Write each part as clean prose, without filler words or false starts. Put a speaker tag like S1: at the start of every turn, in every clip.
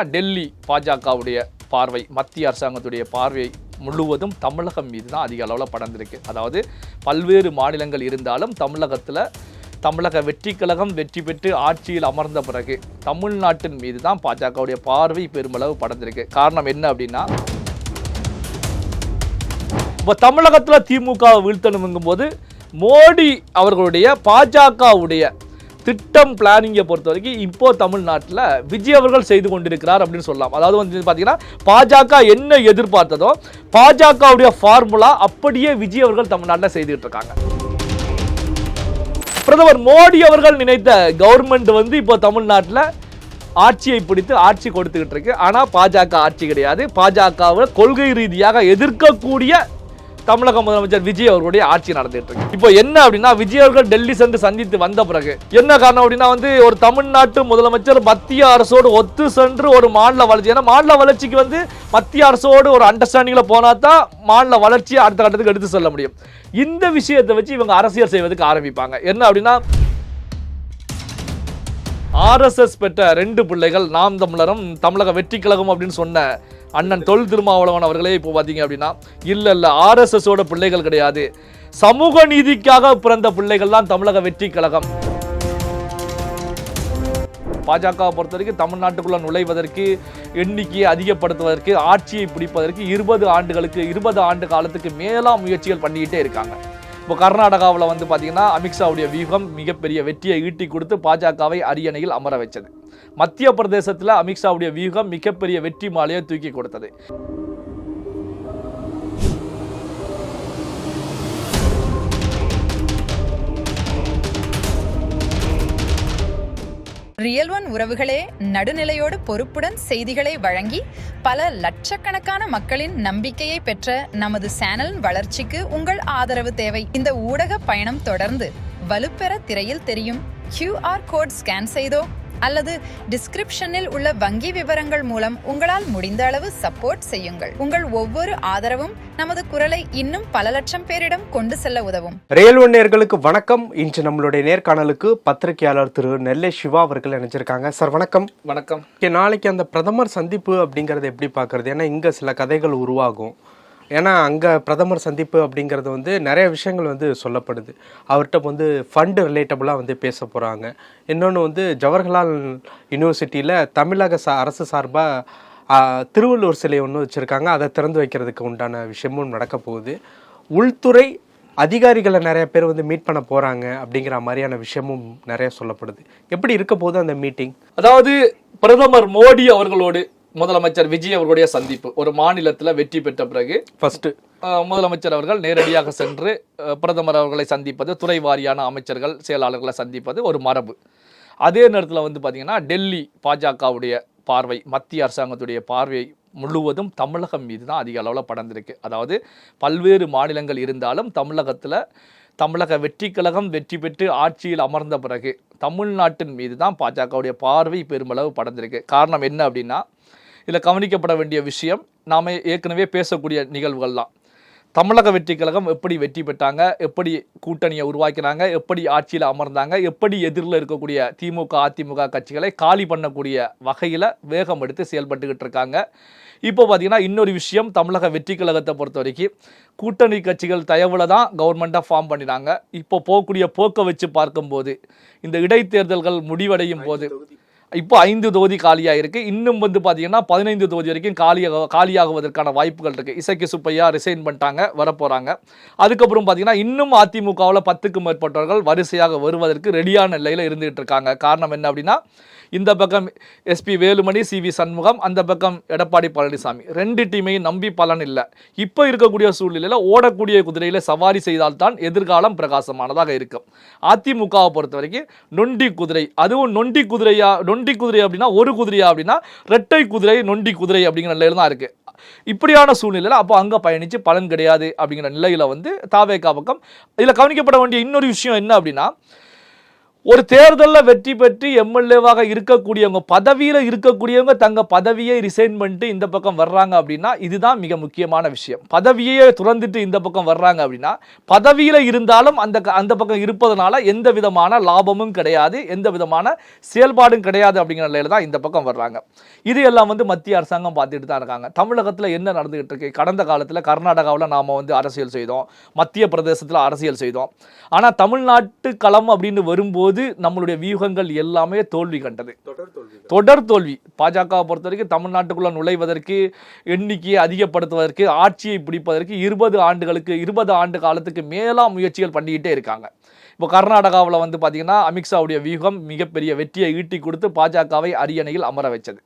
S1: டெல்லி பாஜகவுடைய பார்வை, மத்திய அரசாங்கத்துடைய பார்வை முழுவதும் தமிழகம் மீது தான் அதிக அளவில் படர்ந்திருக்கு. அதாவது பல்வேறு மாநிலங்கள் இருந்தாலும் தமிழக வெற்றி கழகம் வெற்றி பெற்று ஆட்சியில் அமர்ந்த பிறகு தமிழ்நாட்டின் மீது தான் பாஜகவுடைய பார்வை பெருமளவு படர்ந்திருக்கு. காரணம் என்ன அப்படின்னா, இப்போ தமிழகத்தில் திமுகவை வீழ்த்தணுங்கும் போது மோடி அவர்களுடைய பாஜகவுடைய திட்டம் பிளானிங்கை பொறுத்த வரைக்கும் இப்போ தமிழ்நாட்டில் விஜய் அவர்கள் செய்து கொண்டிருக்கிறார் அப்படின்னு சொல்லலாம். அதாவது வந்து பார்த்தீங்கன்னா பாஜக என்ன எதிர்பார்த்ததோ பாஜகவுடைய ஃபார்முலா அப்படியே விஜய் அவர்கள் தமிழ்நாட்டில் செய்துட்டு இருக்காங்க. பிரதமர் மோடி அவர்கள் நினைத்த கவர்மெண்ட் வந்து இப்போ தமிழ்நாட்டில் ஆட்சியை பிடித்து ஆட்சி கொடுத்துக்கிட்டு இருக்கு. ஆனால் பாஜக ஆட்சி கிடையாது. பாஜகவை கொள்கை ரீதியாக எதிர்க்கக்கூடிய தமிழக முதலமைச்சர் விஜய் அவர்களுடைய ஆட்சி நடந்துட்டு இருக்கு. இப்போ என்ன அப்படின்னா, விஜய் அவர்கள் டெல்லி சென்று சந்தித்து வந்த பிறகு என்ன காரணம் அப்படின்னா, வந்து ஒரு தமிழ்நாட்டு முதலமைச்சர் மத்திய அரசோடு ஒத்து சென்று ஒரு மாநில வளர்ச்சி, ஏன்னா மாநில வளர்ச்சிக்கு வந்து மத்திய அரசோடு ஒரு அண்டர்ஸ்டாண்டிங்ல போனா தான் மாநில வளர்ச்சியை அடுத்த கட்டத்துக்கு எடுத்து செல்ல முடியும். இந்த விஷயத்தை வச்சு இவங்க அரசியல் செய்வதற்கு ஆரம்பிப்பாங்க. என்ன அப்படின்னா, ஆர்எஸ்எஸ் பெற்ற 2 பிள்ளைகள் நாம் தமிழரும் தமிழக வெற்றி கழகம் அப்படின்னு சொன்ன அண்ணன் தொல் திருமாவளவன் அவர்களே இப்போ பார்த்தீங்க அப்படின்னா, இல்லை ஆர்எஸ்எஸோட பிள்ளைகள் கிடையாது, சமூக நீதிக்காக பிறந்த பிள்ளைகள் தான் தமிழக வெற்றி கழகம். பாஜக பொறுத்த வரைக்கும் தமிழ்நாட்டுக்குள்ள நுழைவதற்கு, எண்ணிக்கையை அதிகப்படுத்துவதற்கு, ஆட்சியை பிடிப்பதற்கு 20 ஆண்டு காலத்துக்கு மேலா முயற்சிகள் பண்ணிக்கிட்டே இருக்காங்க. இப்போ கர்நாடகாவில் வந்து பார்த்தீங்கன்னா அமித்ஷாவுடைய வியூகம் மிகப்பெரிய வெற்றியை ஈட்டி கொடுத்து பாஜகவை அரியணையில் அமர வச்சது. மத்திய பிரதேசத்தில் அமித்ஷாவுடைய வியூகம் மிகப்பெரிய வெற்றி மாலையை தூக்கி கொடுத்தது.
S2: ரியல் ஒன் உறவுகளே, நடுநிலையோடு பொறுப்புடன் செய்திகளை வழங்கி பல லட்சக்கணக்கான மக்களின் நம்பிக்கையை பெற்ற நமது சேனலின் வளர்ச்சிக்கு உங்கள் ஆதரவு தேவை. இந்த ஊடக பயணம் தொடர்ந்து வலுப்பெற திரையில் தெரியும் QR கோட் ஸ்கேன் செய்தோ அல்லது டிஸ்கிரிப்ஷனில் உள்ள வங்கி விவரங்கள் மூலம் உங்களால் முடிந்த அளவு சப்போர்ட் செய்யுங்கள். உங்கள் ஒவ்வொரு ஆதரவும் நமது குரலை இன்னும் பல லட்சம் பேரிடம் கொண்டு செல்ல உதவும்.
S3: ரியல் ஒன் நேயர்களுக்கு வணக்கம். இன்று நம்மளுடைய நேர்காணலுக்கு பத்திரிகையாளர் திரு நெல்லை சிவா அவர்கள் இணைஞ்சிருக்காங்க. சார் வணக்கம்.
S1: வணக்கம்.
S3: நாளைக்கு அந்த பிரதமர் சந்திப்பு அப்படிங்கறத எப்படி பாக்குறது? ஏன்னா இங்க சில கதைகள் உருவாகும். ஏன்னா அங்கே பிரதமர் சந்திப்பு அப்படிங்கிறது வந்து நிறைய விஷயங்கள் வந்து சொல்லப்படுது. அவர்கிட்ட வந்து ஃபண்டு ரிலேட்டபுளாக வந்து பேச போகிறாங்க. இன்னொன்று வந்து ஜவஹர்லால் யூனிவர்சிட்டியில் தமிழக அரசு சார்பாக திருவள்ளுவர் சிலை ஒன்று வச்சுருக்காங்க. அதை திறந்து வைக்கிறதுக்கு உண்டான விஷயமும் நடக்க போகுது. உள்துறை அதிகாரிகளை நிறைய பேர் வந்து மீட் பண்ண போகிறாங்க அப்படிங்கிற மாதிரியான விஷயமும் நிறைய சொல்லப்படுது. எப்படி இருக்க போகுது அந்த மீட்டிங்?
S1: அதாவது பிரதமர் மோடி அவர்களோடு முதலமைச்சர் விஜய் அவர்களுடைய சந்திப்பு ஒரு மாநிலத்தில் வெற்றி பெற்ற பிறகு ஃபர்ஸ்ட் முதலமைச்சர் அவர்கள் நேரடியாக சென்று பிரதமர் அவர்களை சந்திப்பது, துறை வாரியான அமைச்சர்கள் செயலாளர்களை சந்திப்பது ஒரு மரபு. அதே நேரத்தில் வந்து பார்த்தீங்கன்னா டெல்லி பாஜகவுடைய பார்வை, மத்திய அரசாங்கத்துடைய பார்வை முழுவதும் தமிழகம் மீது தான் அதிக அளவில் படர்ந்திருக்கு. அதாவது பல்வேறு மாநிலங்கள் இருந்தாலும் தமிழக வெற்றி கழகம் வெற்றி பெற்று ஆட்சியில் அமர்ந்த பிறகு தமிழ்நாட்டின் மீது தான் பாஜகவுடைய பார்வை பெருமளவு படர்ந்திருக்கு. காரணம் என்ன அப்படின்னா, இதில் கவனிக்கப்பட வேண்டிய விஷயம், நாம் ஏற்கனவே பேசக்கூடிய நிகழ்வுகள் தான். தமிழக வெற்றி கழகம் எப்படி வெற்றி பெற்றாங்க, எப்படி கூட்டணியை உருவாக்கினாங்க, எப்படி ஆட்சியில் அமர்ந்தாங்க, எப்படி எதிரில் இருக்கக்கூடிய திமுக அதிமுக கட்சிகளை காலி பண்ணக்கூடிய வகையில் வேகம் எடுத்து செயல்பட்டுக்கிட்டு இருக்காங்க. இப்போ பார்த்தீங்கன்னா இன்னொரு விஷயம், தமிழக வெற்றி கழகத்தை பொறுத்த வரைக்கும் கூட்டணி கட்சிகள் தயவில் தான் கவர்மெண்ட்டாக ஃபார்ம் பண்ணினாங்க. இப்போ போகக்கூடிய போக்கை வச்சு பார்க்கும்போது இந்த இடைத்தேர்தல்கள் முடிவடையும் போது இப்போ 5 தொகுதி காலியாக இருக்குது. இன்னும் வந்து பார்த்தீங்கன்னா 15 தொகுதி வரைக்கும் காலியாகுவதற்கான வாய்ப்புகள் இருக்குது. இசக்கி சுப்பையா ரிசைன் பண்ணிட்டாங்க, வரப்போகிறாங்க. அதுக்கப்புறம் பார்த்தீங்கன்னா இன்னும் அதிமுகவில் 10க்கும் மேற்பட்டவர்கள் வரிசையாக வருவதற்கு ரெடியான நிலையில் இருந்துகிட்டு இருக்காங்க. காரணம் என்ன அப்படின்னா, இந்த பக்கம் SP வேலுமணி, CV சண்முகம், அந்த பக்கம் எடப்பாடி பழனிசாமி, 2 டீமையும் நம்பி பலன் இல்லை. இப்போ இருக்கக்கூடிய சூழ்நிலையில் ஓடக்கூடிய குதிரையில் சவாரி செய்தால்தான் எதிர்காலம் பிரகாசமானதாக இருக்கும். அதிமுகவை பொறுத்த வரைக்கும் நொண்டி குதிரை, அதுவும் நொண்டி குதிரை அப்படின்னா ஒரு குதிரையா அப்படின்னா 2 குதிரை நொண்டி குதிரை அப்படிங்கிற நிலையில தான் இருக்குது. இப்படியான சூழ்நிலையில் அப்போ அங்கே பயணித்து பலன் கிடையாது அப்படிங்கிற நிலையில் வந்து தாவேகா பக்கம். இதில் கவனிக்கப்பட வேண்டிய இன்னொரு விஷயம் என்ன அப்படின்னா, ஒரு தேர்தலில் வெற்றி பெற்று எம்எல்ஏவாக இருக்கக்கூடியவங்க, பதவியில் இருக்கக்கூடியவங்க தங்க பதவியை ரிசைன் பண்ணிட்டு இந்த பக்கம் வர்றாங்க அப்படின்னா இதுதான் மிக முக்கியமான விஷயம். பதவியே துறந்துட்டு இந்த பக்கம் வர்றாங்க அப்படின்னா பதவியில் இருந்தாலும் அந்த பக்கம் இருப்பதனால எந்த விதமான லாபமும் கிடையாது, எந்த விதமான செயல்பாடும் கிடையாது அப்படிங்கிற நிலையில தான் இந்த பக்கம் வர்றாங்க. இது எல்லாம் மத்திய அரசாங்கம் பார்த்துட்டு தான் இருக்காங்க. தமிழகத்தில் என்ன நடந்துகிட்டு இருக்கு? கடந்த காலத்தில் கர்நாடகாவில் நாம் அரசியல் செய்தோம், மத்திய பிரதேசத்தில் அரசியல் செய்தோம். ஆனால் தமிழ்நாட்டு களம் அப்படின்னு வரும்போது நம்மளுடைய வியூகங்கள் எல்லாமே தோல்வி கண்டது, தொடர் தோல்வி. பாஜக பொறுத்த வரைக்கும் தமிழ்நாட்டுக்குள்ள நுழைவதற்கு, எண்ணிக்கையை அதிகப்படுத்துவதற்கு, ஆட்சியை பிடிப்பதற்கு 20 ஆண்டு காலத்துக்கு மேலா முயற்சிகள் பண்ணிக்கிட்டே இருக்காங்க. இப்போ கர்நாடகாவில் பார்த்தீங்கன்னா அமித்ஷாவுடைய வியூகம் மிகப்பெரிய வெற்றியை ஈட்டி கொடுத்து பாஜகவை அரியணையில் அமர வச்சது.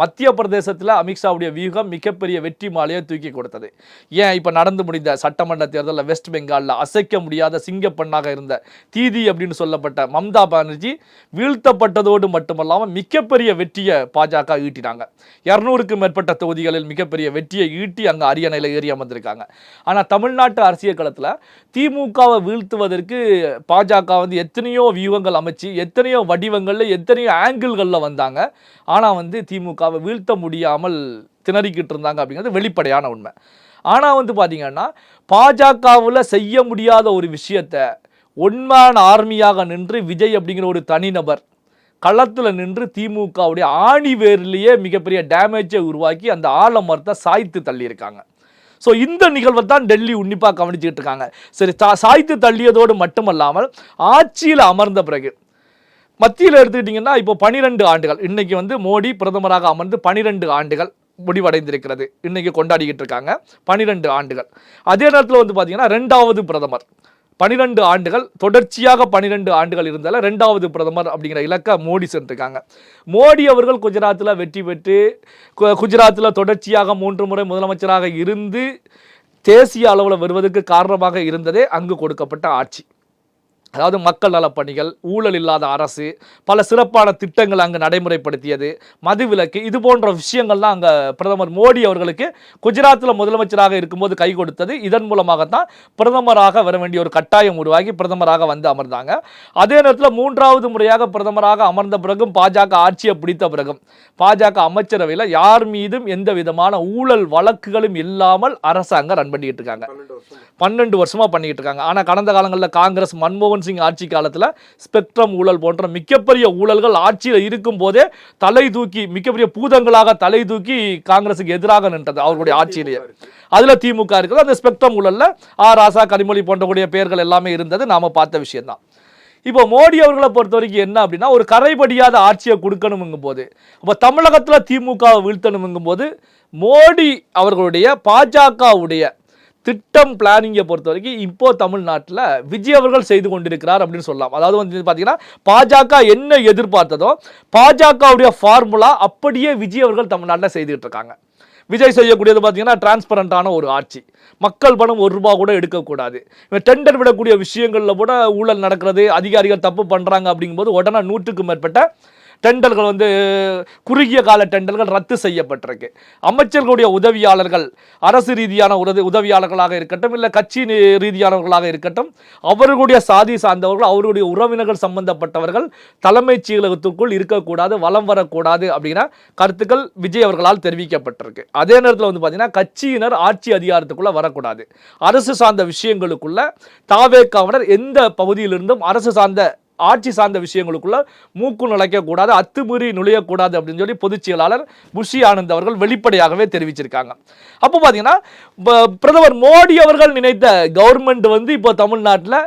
S1: மத்திய பிரதேசத்தில் அமித்ஷாவுடைய வியூகம் மிகப்பெரிய வெற்றி மாலையை தூக்கி கொடுத்தது. ஏன் இப்போ நடந்து முடிந்த சட்டமன்ற தேர்தலில் வெஸ்ட் பெங்காலில் அசைக்க முடியாத சிங்கப்பெண்ணாக இருந்த தீதி அப்படின்னு சொல்லப்பட்ட மம்தா பானர்ஜி வீழ்த்தப்பட்டதோடு மட்டுமல்லாமல் மிகப்பெரிய வெற்றியை பாஜக ஈட்டினாங்க. 200க்கும் மேற்பட்ட தொகுதிகளில் மிகப்பெரிய வெற்றியை ஈட்டி அங்கே அரியணையில் ஏறி அமர்ந்திருக்காங்க. ஆனால் தமிழ்நாட்டு அரசியல் களத்தில் திமுகவை வீழ்த்துவதற்கு பாஜக எத்தனையோ வியூகங்கள் அமைச்சு, எத்தனையோ வடிவங்களில், எத்தனையோ ஆங்கிள்களில் வந்தாங்க. ஆனால் திமுகவை வீழ்த்த முடியாமல் திணறிக்கிட்டு இருந்தாங்க அப்படிங்கிறது வெளிப்படையான உண்மை. ஆனால் பார்த்தீங்கன்னா பாஜகவில் செய்ய முடியாத ஒரு விஷயத்தை ஒன்மேன் ஆர்மியாக நின்று விஜய் அப்படிங்கிற ஒரு தனிநபர் களத்தில் நின்று திமுகவுடைய ஆணி வேர்லேயே மிகப்பெரிய டேமேஜை உருவாக்கி அந்த ஆலமரத்தை சாய்த்து தள்ளியிருக்காங்க. ஸோ இந்த நிகழ்வை தான் டெல்லி உன்னிப்பாக கவனிச்சுக்கிட்டு இருக்காங்க. சரி, சாய்த்து தள்ளியதோடு மட்டுமல்லாமல் ஆட்சியில் அமர்ந்த பிறகு மத்தியில் எடுத்துக்கிட்டிங்கன்னா இப்போ 12 ஆண்டுகள், இன்னைக்கு மோடி பிரதமராக அமர்ந்து 12 ஆண்டுகள் முடிவடைந்திருக்கிறது. இன்னைக்கு கொண்டாடிக்கிட்டு இருக்காங்க 12 ஆண்டுகள். அதே நேரத்தில் பார்த்தீங்கன்னா 2வது பிரதமர் 12 ஆண்டுகள் தொடர்ச்சியாக 12 ஆண்டுகள் இருந்தால 2வது பிரதமர் அப்படிங்கிற இலக்கை மோடி சென்றிருக்காங்க. மோடி அவர்கள் குஜராத்தில் வெற்றி பெற்று குஜராத்தில் தொடர்ச்சியாக 3 முறை முதலமைச்சராக இருந்து தேசிய அளவில் வருவதற்கு காரணமாக இருந்ததே அங்கு கொடுக்கப்பட்ட ஆட்சி. அதாவது மக்கள் நலப்பணிகள், ஊழல் இல்லாத அரசு, பல சிறப்பான திட்டங்கள் அங்கு நடைமுறைப்படுத்தியது, மதுவிலக்கு, இது போன்ற விஷயங்கள்லாம் அங்கே பிரதமர் மோடி அவர்களுக்கு குஜராத்தில் முதலமைச்சராக இருக்கும்போது கை கொடுத்தது. இதன் மூலமாகத்தான் பிரதமராக வர வேண்டிய ஒரு கட்டாயம் உருவாகி பிரதமராக அமர்ந்தாங்க. அதே நேரத்தில் 3வது முறையாக பிரதமராக அமர்ந்த பிறகும் பாஜக ஆட்சியை பிடித்த பிறகும் பாஜக அமைச்சரவையில் யார் மீதும் எந்த விதமான ஊழல் வழக்குகளும் இல்லாமல் அரசாங்கம் ரன் பண்ணிக்கிட்டு இருக்காங்க. 12 வருஷமா பண்ணிக்கிட்டு இருக்காங்க. ஆனால் கடந்த காலங்களில் காங்கிரஸ் மன்மோகன் சிங் ஆட்சி காலத்தில் ஸ்பெக்ட்ரம் ஊழல் போன்ற மிகப்பெரிய ஊழல்கள் ஆட்சியில் இருக்கும் போதே தலை தூக்கி, மிகப்பெரிய பூதங்களாக தலை தூக்கி காங்கிரசுக்கு எதிராக நின்றது அவர்களுடைய ஆட்சியிலேயே. அதுல திமுக இருக்குது. அந்த ஸ்பெக்ட்ரம் ஊழல்ல ராசா, கனிமொழி போன்றக்கூடிய பெயர்கள் எல்லாமே இருந்தது, நாம பார்த்த விஷயம் தான். இப்போ மோடி அவர்களை பொறுத்த வரைக்கும் என்ன அப்படின்னா, ஒரு கரைபடியாத ஆட்சியை கொடுக்கணுங்கும் போது, இப்போ தமிழகத்தில் திமுகவை வீழ்த்தணுங்கும் போது மோடி அவர்களுடைய பாஜகவுடைய திட்டம் பிளானிங்கை பொறுத்த வரைக்கும் இப்போ தமிழ்நாட்டில் விஜய் அவர்கள் செய்து கொண்டிருக்கிறார் அப்படின்னு சொல்லலாம். அதாவது பார்த்தீங்கன்னா பாஜக என்ன எதிர்பார்த்ததோ பாஜகவுடைய ஃபார்முலா அப்படியே விஜய் அவர்கள் தமிழ்நாட்டில் செய்துகிட்டு இருக்காங்க. விஜய் செய்யக்கூடியது பார்த்தீங்கன்னா டிரான்ஸ்பரண்டான ஒரு ஆட்சி. மக்கள் பணம் ₹1 கூட எடுக்கக்கூடாது. டெண்டர் விடக்கூடிய விஷயங்களில் கூட ஊழல் நடக்கிறது, அதிகாரிகள் தப்பு பண்ணுறாங்க அப்படிங்கும்போது உடனே 100க்கும் மேற்பட்ட டெண்டர்கள் குறுகிய கால டெண்டர்கள் ரத்து செய்யப்பட்டிருக்கு. அமைச்சர்களுடைய உதவியாளர்கள் அரசு ரீதியான உதவியாளர்களாக இருக்கட்டும், இல்லை கட்சி ரீதியானவர்களாக இருக்கட்டும், அவர்களுடைய சாதி சார்ந்தவர்கள், அவர்களுடைய உறவினர்கள் சம்பந்தப்பட்டவர்கள் தலைமைச் செயலகத்துக்குள் இருக்கக்கூடாது, வலம் வரக்கூடாது அப்படிங்கிற கருத்துக்கள் விஜய் அவர்களால் தெரிவிக்கப்பட்டிருக்கு. அதே நேரத்தில் பார்த்தீங்கன்னா கட்சியினர் ஆட்சி அதிகாரத்துக்குள்ள வரக்கூடாது, அரசு சார்ந்த விஷயங்களுக்குள்ள தாவேக்காவினர் எந்த பகுதியிலிருந்தும் அரசு சார்ந்த ஆட்சி சார்ந்த விஷயங்களுக்குள்ள மூக்கு நுழைக்கக்கூடாது, அத்துமீறி நுழையக்கூடாது அப்படின்னு சொல்லி பொதுச் செயலாளர் புஷி ஆனந்த் அவர்கள் வெளிப்படையாகவே தெரிவிச்சிருக்காங்க. அப்போ பார்த்தீங்கன்னா பிரதமர் மோடி அவர்கள் நினைத்த கவர்மெண்ட் இப்போ தமிழ்நாட்டில்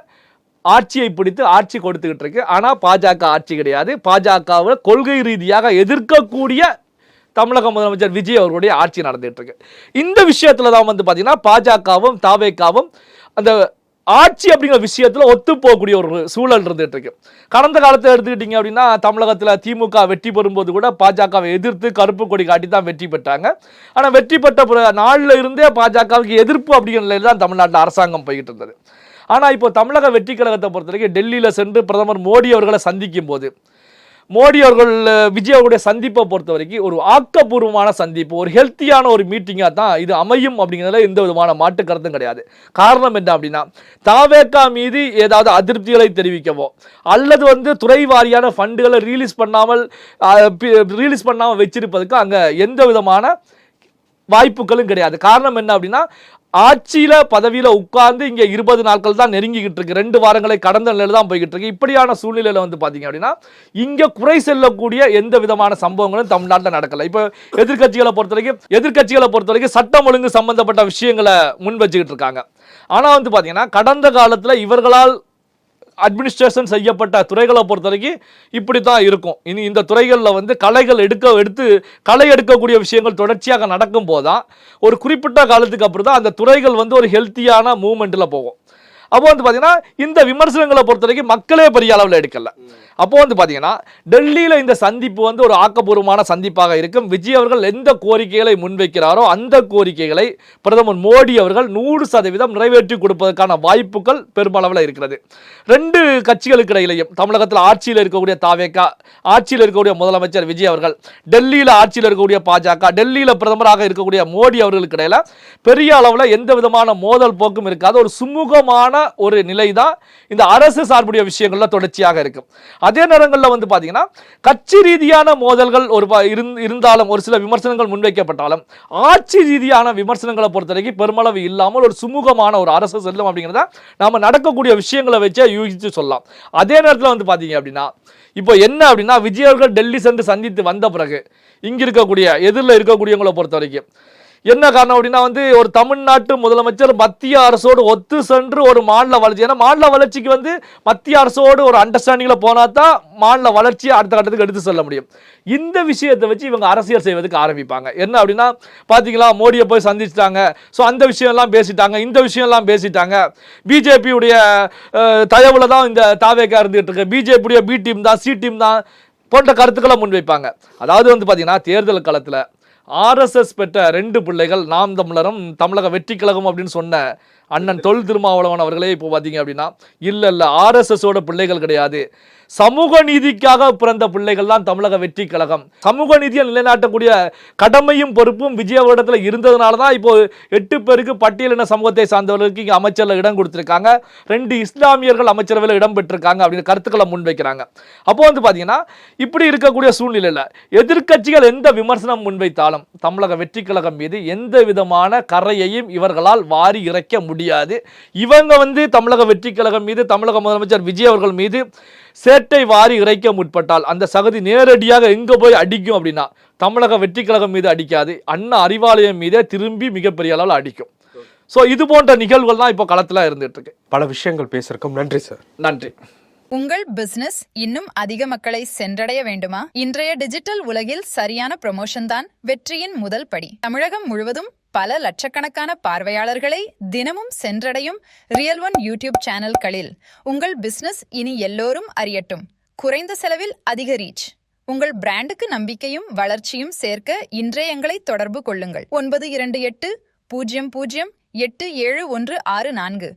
S1: ஆட்சியை பிடித்து ஆட்சி கொடுத்துக்கிட்டு இருக்கு. ஆனால் பாஜக ஆட்சி கிடையாது. பாஜகவை கொள்கை ரீதியாக எதிர்க்கக்கூடிய தமிழக முதலமைச்சர் விஜய் அவர்களுடைய ஆட்சி நடந்துட்டு இருக்கு. இந்த விஷயத்துல தான் பார்த்தீங்கன்னா பாஜகவும் தாவேக்காவும் அந்த ஆட்சி அப்படிங்கிற விஷயத்தில் ஒத்து போகக்கூடிய ஒரு சூழல் இருந்துட்டு இருக்கு. கடந்த காலத்தை எடுத்துக்கிட்டீங்க அப்படின்னா தமிழகத்தில் திமுக வெற்றி பெறும்போது கூட பாஜகவை எதிர்த்து கருப்பு கொடி காட்டி தான் வெற்றி பெற்றாங்க. ஆனால் வெற்றி பெற்ற நாளில் இருந்தே பாஜகவுக்கு எதிர்ப்பு அப்படிங்கிற நிலையில் தான் தமிழ்நாட்டில் அரசாங்கம் போய்கிட்டு இருந்தது. ஆனால் இப்போ தமிழக வெற்றி கழகத்தை பொறுத்த வரைக்கும் டெல்லியில் சென்று பிரதமர் மோடி அவர்களை சந்திக்கும் போது மோடி அவர்கள் விஜய் அவர்களுடைய சந்திப்பை பொறுத்த வரைக்கும் ஒரு ஆக்கப்பூர்வமான சந்திப்பு, ஒரு ஹெல்த்தியான ஒரு மீட்டிங்காக தான் இது அமையும் அப்படிங்கிறதுல எந்த விதமான மாற்று கருத்தும் கிடையாது. காரணம் என்ன அப்படின்னா, தாவேகா மீது ஏதாவது அதிருப்திகளை தெரிவிக்கவோ அல்லது துறை வாரியான ஃபண்டுகளை ரிலீஸ் பண்ணாமல் வச்சிருப்பதுக்கு அங்கே எந்த விதமான வாய்ப்புகளும் கிடையாது. காரணம் என்ன அப்படின்னா, ஆட்சியில பதவியில உட்கார்ந்து இங்க 20 நாட்கள் தான் நெருங்கிக்கிட்டு இருக்கு, 2 வாரங்களை கடந்த நிலையில தான் போய்கிட்டு இருக்கு. இப்படியான சூழ்நிலையில பாத்தீங்க அப்படின்னா இங்க குறை செல்லக்கூடிய எந்த விதமான சம்பவங்களும் தமிழ்நாட்டில் நடக்கல. இப்ப எதிர்கட்சிகளை பொறுத்த வரைக்கும் சட்டம் ஒழுங்கு சம்பந்தப்பட்ட விஷயங்களை முன் வச்சுக்கிட்டு இருக்காங்க. ஆனா பாத்தீங்கன்னா கடந்த காலத்துல இவர்களால் அட்மினிஸ்ட்ரேஷன் செய்யப்பட்ட துறைகளை பொறுத்த வரைக்கும் இப்படி தான் இருக்கும். இனி இந்த துறைகளில் களை எடுக்கக்கூடிய விஷயங்கள் தொடர்ச்சியாக நடக்கும் போதுதான் ஒரு குறிப்பிட்ட காலத்துக்கு அப்புறம் தான் அந்த துறைகள் ஒரு ஹெல்த்தியான மூவ்மெண்ட்டில் போகும். அப்போ பார்த்தீங்கன்னா இந்த விமர்சனங்களை பொறுத்த வரைக்கும் மக்களே பெரிய அளவில் எடுக்கல. அப்போ பார்த்தீங்கன்னா டெல்லியில் இந்த சந்திப்பு ஒரு ஆக்கப்பூர்வமான சந்திப்பாக இருக்கும். விஜய் அவர்கள் எந்த கோரிக்கைகளை முன்வைக்கிறாரோ அந்த கோரிக்கைகளை பிரதமர் மோடி அவர்கள் 100% நிறைவேற்றி கொடுப்பதற்கான வாய்ப்புகள் பெருமளவில் இருக்கிறது. 2 கட்சிகளுக்கு இடையிலையும், தமிழகத்தில் ஆட்சியில் இருக்கக்கூடிய தாவேகா, ஆட்சியில் இருக்கக்கூடிய முதலமைச்சர் விஜய் அவர்கள், டெல்லியில் ஆட்சியில் இருக்கக்கூடிய பாஜக, டெல்லியில் பிரதமராக இருக்கக்கூடிய மோடி அவர்களுக்கு இடையில பெரிய அளவில் எந்த விதமான மோதல் போக்கும் இருக்காத ஒரு சுமூகமான ஒரு நிலை தான் இந்த அரசு சார்புடைய விஷயங்கள்ல தொடர்ச்சியாக இருக்கும். அதே நேரங்களில் பாத்தீங்கன்னா கட்சி ரீதியான மோதல்கள் இருந்தாலும், ஒரு சில விமர்சனங்கள் முன்வைக்கப்பட்டாலும், ஆட்சி ரீதியான விமர்சனங்களை பொறுத்த வரைக்கும் பெருமளவு இல்லாமல் ஒரு சுமூகமான ஒரு அரசு செல்லும் அப்படிங்கிறத நாம நடக்கக்கூடிய விஷயங்களை வச்சே யூகிச்சு சொல்லலாம். அதே நேரத்தில் பாத்தீங்க அப்படின்னா இப்போ என்ன அப்படின்னா, விஜய் அவர்கள் டெல்லி சென்று சந்தித்து வந்த பிறகு இங்க இருக்கக்கூடிய எதிரில் இருக்கக்கூடியவங்களை பொறுத்த வரைக்கும் என்ன காரணம் அப்படின்னா ஒரு தமிழ்நாட்டு முதலமைச்சர் மத்திய அரசோடு ஒத்து சென்று ஒரு மாநில வளர்ச்சி, ஏன்னா மாநில வளர்ச்சிக்கு மத்திய அரசோடு ஒரு அண்டர்ஸ்டாண்டிங்ல போனா தான் மாநில வளர்ச்சியை அடுத்த கட்டத்துக்கு எடுத்து செல்ல முடியும். இந்த விஷயத்தை வச்சு இவங்க அரசியல் செய்வதற்கு ஆரம்பிப்பாங்க. என்ன அப்படின்னா பாத்தீங்களா, மோடியை போய் சந்திச்சிட்டாங்க, ஸோ அந்த விஷயம் எல்லாம் பேசிட்டாங்க, இந்த விஷயம் எல்லாம் பேசிட்டாங்க, பிஜேபியுடைய தயவுல தான் இந்த தாவேகா இருந்துகிட்டு இருக்கு, பிஜேபியுடைய பி டீம் தான், சி டீம் தான் போன்ற கருத்துக்களை முன்வைப்பாங்க. அதாவது பாத்தீங்கன்னா தேர்தல் காலத்துல RSS பெற்ற 2 பிள்ளைகள் நாம் தமிழரும் தமிழக வெற்றி கழகம் அப்படின்னு சொன்ன அண்ணன் தொல் திருமாவளவன் அவர்களே இப்போ பார்த்தீங்க அப்படின்னா இல்லை RSSோட பிள்ளைகள் கிடையாது, சமூக நீதிக்காக பிறந்த பிள்ளைகள் தான் தமிழக வெற்றி கழகம். சமூக நீதியை நிலைநாட்டக்கூடிய கடமையும் பொறுப்பும் விஜயவரிடத்தில் இருந்ததுனால தான் இப்போ 8 பேருக்கு பட்டியலின சமூகத்தை சார்ந்தவர்களுக்கு இங்கே அமைச்சரில் இடம் கொடுத்துருக்காங்க, 2 இஸ்லாமியர்கள் அமைச்சரவையில் இடம் பெற்றிருக்காங்க அப்படின்னு கருத்துக்களை முன்வைக்கிறாங்க. அப்போ பார்த்தீங்கன்னா இப்படி இருக்கக்கூடிய சூழ்நிலையில் எதிர்க்கட்சிகள் எந்த விமர்சனம் முன்வைத்தாலும் தமிழக வெற்றி கழகம் மீது எந்த விதமான கரையையும் இவர்களால் வாரி இறைக்க முடியாது. இவங்க தமிழக வெற்றி கழகம் மீது, தமிழக முதலமைச்சர் விஜய் அவர்கள் மீது சேட்டை வாரி இறைக்க முற்பட்டால் அந்த சகதி நேரடியாக எங்க போய் அடிக்கும் அப்படின்னா தமிழக வெற்றி கழகம் மீது அடிக்காது, அண்ணா அறிவாலயம் மீதே திரும்பி மிகப்பெரிய அளவில் அடிக்கும். ஸோ இது போன்ற நிகழ்வுகள் தான் இப்போ களத்தில் இருந்துட்டு இருக்கு.
S3: பல விஷயங்கள் பேசியிருக்கோம். நன்றி சார்.
S1: நன்றி.
S2: உங்கள் பிசினஸ் இன்னும் அதிக மக்களை சென்றடைய வேண்டுமா? இன்றைய டிஜிட்டல் உலகில் சரியான ப்ரமோஷன் தான் வெற்றியின் முதல் படி. தமிழகம் முழுவதும் பல லட்சக்கணக்கான பார்வையாளர்களை தினமும் சென்றடையும் ரியல் ஒன் யூடியூப் சேனல்களில் உங்கள் பிசினஸ் இனி எல்லோரும் அறியட்டும். குறைந்த செலவில் அதிக ரீச். உங்கள் பிராண்டுக்கு நம்பிக்கையும் வளர்ச்சியும் சேர்க்க இன்றே எங்களை தொடர்பு கொள்ளுங்கள். 928 00 87 164